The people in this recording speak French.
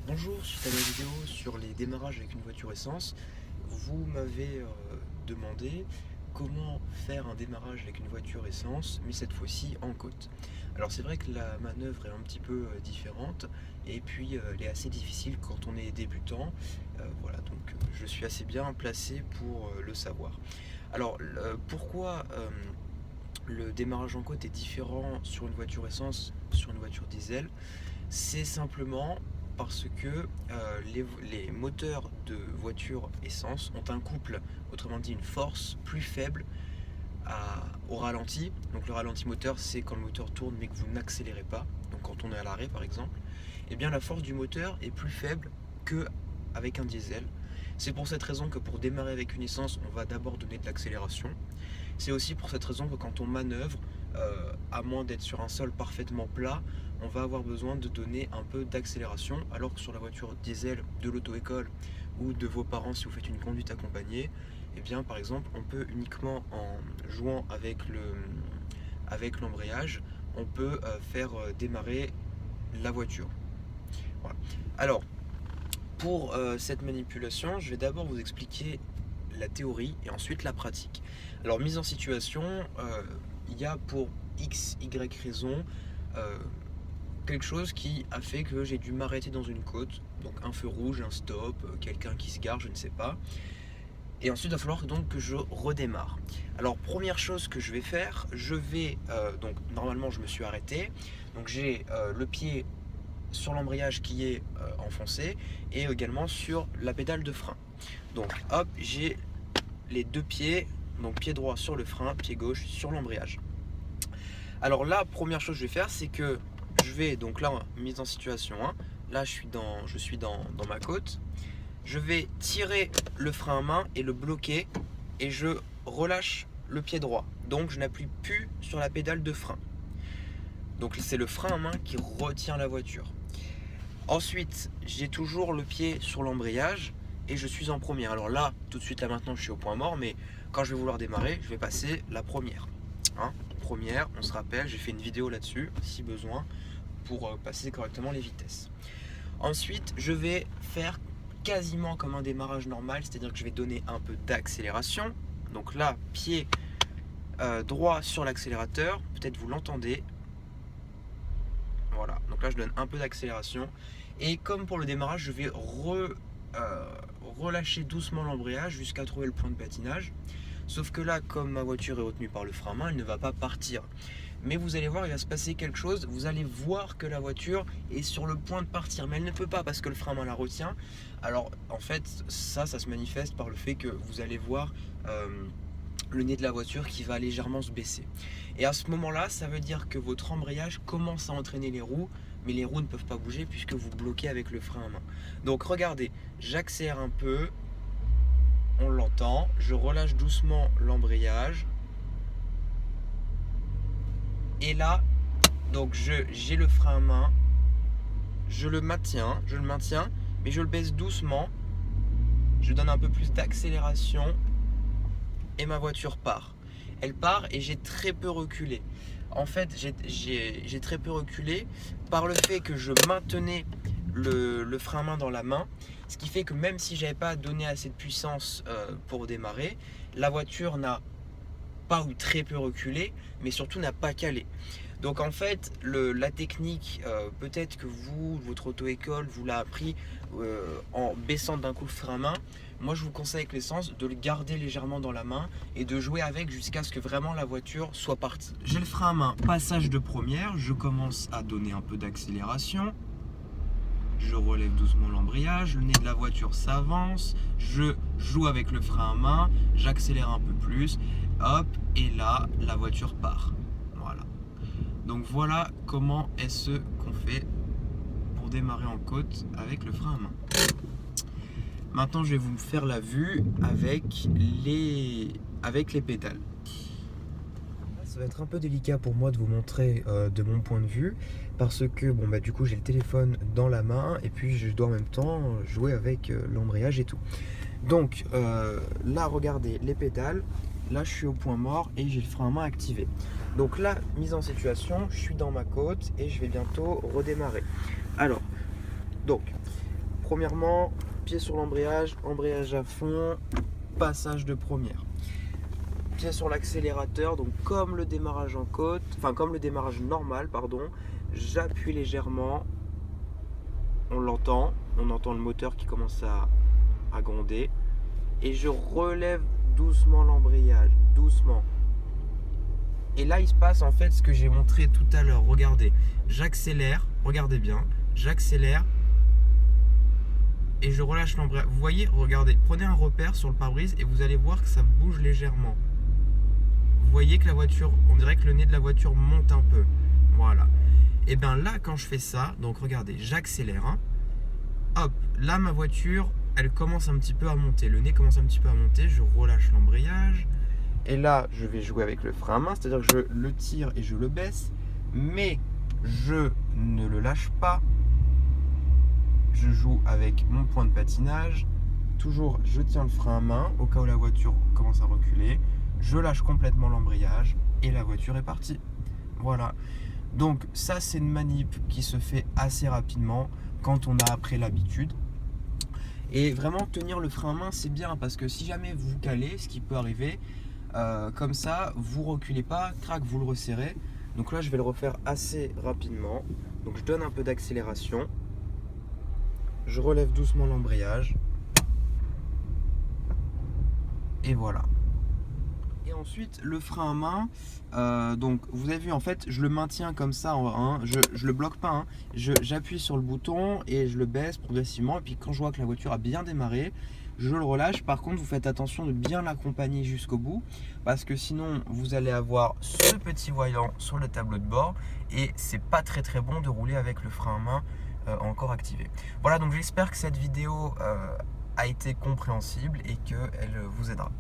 Bonjour, suite à la vidéo sur les démarrages avec une voiture essence, vous m'avez demandé comment faire un démarrage avec une voiture essence, mais cette fois-ci en côte. Alors c'est vrai que la manœuvre est un petit peu différente, et puis elle est assez difficile quand on est débutant. Voilà, donc je suis assez bien placé pour le savoir. Alors pourquoi le démarrage en côte est différent sur une voiture essence, sur une voiture diesel? C'est simplement parce que les moteurs de voiture essence ont un couple, autrement dit une force plus faible au ralenti. Donc le ralenti moteur, c'est quand le moteur tourne mais que vous n'accélérez pas. Donc quand on est à l'arrêt par exemple, eh bien la force du moteur est plus faible qu'avec un diesel. C'est pour cette raison que pour démarrer avec une essence, on va d'abord donner de l'accélération. C'est aussi pour cette raison que quand on manœuvre, à moins d'être sur un sol parfaitement plat, on va avoir besoin de donner un peu d'accélération, alors que sur la voiture diesel de l'auto-école ou de vos parents si vous faites une conduite accompagnée, eh bien par exemple on peut uniquement en jouant avec l'embrayage, on peut faire démarrer la voiture. Voilà. Alors pour cette manipulation, je vais d'abord vous expliquer la théorie et ensuite la pratique. Alors mise en situation, il y a pour X, Y raison quelque chose qui a fait que j'ai dû m'arrêter dans une côte, donc un feu rouge, un stop, quelqu'un qui se gare, je ne sais pas. Et ensuite il va falloir donc que je redémarre. Alors première chose que je vais faire, je vais, donc normalement je me suis arrêté, donc j'ai le pied sur l'embrayage qui est enfoncé et également sur la pédale de frein. Donc hop, j'ai les deux pieds, donc pied droit sur le frein, pied gauche sur l'embrayage. Alors là, première chose que je vais faire, c'est que je vais, donc là, mise en situation 1, là je suis dans ma côte, je vais tirer le frein à main et le bloquer et je relâche le pied droit. Donc je n'appuie plus sur la pédale de frein. Donc c'est le frein à main qui retient la voiture. Ensuite, j'ai toujours le pied sur l'embrayage et je suis en première. Alors là, tout de suite, là maintenant, je suis au point mort, mais quand je vais vouloir démarrer, je vais passer la première. Première, on se rappelle, j'ai fait une vidéo là-dessus, si besoin, pour passer correctement les vitesses. Ensuite, je vais faire quasiment comme un démarrage normal, c'est-à-dire que je vais donner un peu d'accélération. Donc là, pied droit sur l'accélérateur, peut-être vous l'entendez. Voilà, donc là je donne un peu d'accélération. Et comme pour le démarrage, je vais relâcher doucement l'embrayage jusqu'à trouver le point de patinage. Sauf que là, comme ma voiture est retenue par le frein à main, elle ne va pas partir. Mais vous allez voir, il va se passer quelque chose. Vous allez voir que la voiture est sur le point de partir. Mais elle ne peut pas parce que le frein à main la retient. Alors en fait, ça se manifeste par le fait que vous allez voir le nez de la voiture qui va légèrement se baisser. Et à ce moment-là, ça veut dire que votre embrayage commence à entraîner les roues, mais les roues ne peuvent pas bouger puisque vous bloquez avec le frein à main. Donc regardez, j'accélère un peu, on l'entend, je relâche doucement l'embrayage. Et là, donc j'ai le frein à main, je le maintiens, mais je le baisse doucement. Je donne un peu plus d'accélération et ma voiture part. Elle part et j'ai très peu reculé. En fait, j'ai très peu reculé par le fait que je maintenais le frein à main dans la main, ce qui fait que même si j'avais pas donné assez de puissance pour démarrer, la voiture n'a pas ou très peu reculé, mais surtout n'a pas calé. Donc en fait, la technique, peut-être que votre auto-école vous l'a appris en baissant d'un coup le frein à main. Moi je vous conseille avec l'essence de le garder légèrement dans la main et de jouer avec jusqu'à ce que vraiment la voiture soit partie. J'ai le frein à main, passage de première, je commence à donner un peu d'accélération. Je relève doucement l'embrayage, le nez de la voiture s'avance, je joue avec le frein à main, j'accélère un peu plus, hop, et là la voiture part. Voilà. Donc voilà comment est-ce qu'on fait pour démarrer en côte avec le frein à main. Maintenant je vais vous faire la vue avec les pédales. Ça va être un peu délicat pour moi de vous montrer de mon point de vue parce que bon bah du coup j'ai le téléphone dans la main et puis je dois en même temps jouer avec l'embrayage et tout. Donc là regardez les pédales, là je suis au point mort et j'ai le frein à main activé. Donc là, mise en situation, je suis dans ma côte et je vais bientôt redémarrer. Alors, donc premièrement, pied sur l'embrayage, embrayage à fond, passage de première. Pied sur l'accélérateur, donc comme le démarrage en côte, enfin comme le démarrage normal, pardon, j'appuie légèrement, on l'entend, on entend le moteur qui commence à gronder, et je relève doucement l'embrayage, doucement. Et là, il se passe en fait ce que j'ai montré tout à l'heure. Regardez, j'accélère, regardez bien, j'accélère et je relâche l'embrayage. Vous voyez, regardez, prenez un repère sur le pare-brise et vous allez voir que ça bouge légèrement. Vous voyez que la voiture, on dirait que le nez de la voiture monte un peu. Voilà. Et bien là, quand je fais ça, donc regardez, j'accélère. Hein. Hop, là ma voiture, elle commence un petit peu à monter. Le nez commence un petit peu à monter, je relâche l'embrayage. Et là, je vais jouer avec le frein à main, c'est-à-dire que je le tire et je le baisse, mais je ne le lâche pas. Je joue avec mon point de patinage. Toujours, je tiens le frein à main au cas où la voiture commence à reculer. Je lâche complètement l'embrayage et la voiture est partie. Voilà. Donc ça, c'est une manip qui se fait assez rapidement quand on a appris l'habitude. Et vraiment, tenir le frein à main, c'est bien parce que si jamais vous vous calez, ce qui peut arriver, comme ça, vous reculez pas, crac, vous le resserrez. Donc là, je vais le refaire assez rapidement. Donc je donne un peu d'accélération. Je relève doucement l'embrayage. Et voilà. Et ensuite, le frein à main, donc vous avez vu, en fait, je le maintiens comme ça, hein, je le bloque pas, hein, j'appuie sur le bouton et je le baisse progressivement. Et puis quand je vois que la voiture a bien démarré, je le relâche. Par contre, vous faites attention de bien l'accompagner jusqu'au bout, parce que sinon, vous allez avoir ce petit voyant sur le tableau de bord et c'est pas très bon de rouler avec le frein à main encore activé. Voilà, donc j'espère que cette vidéo a été compréhensible et qu'elle vous aidera.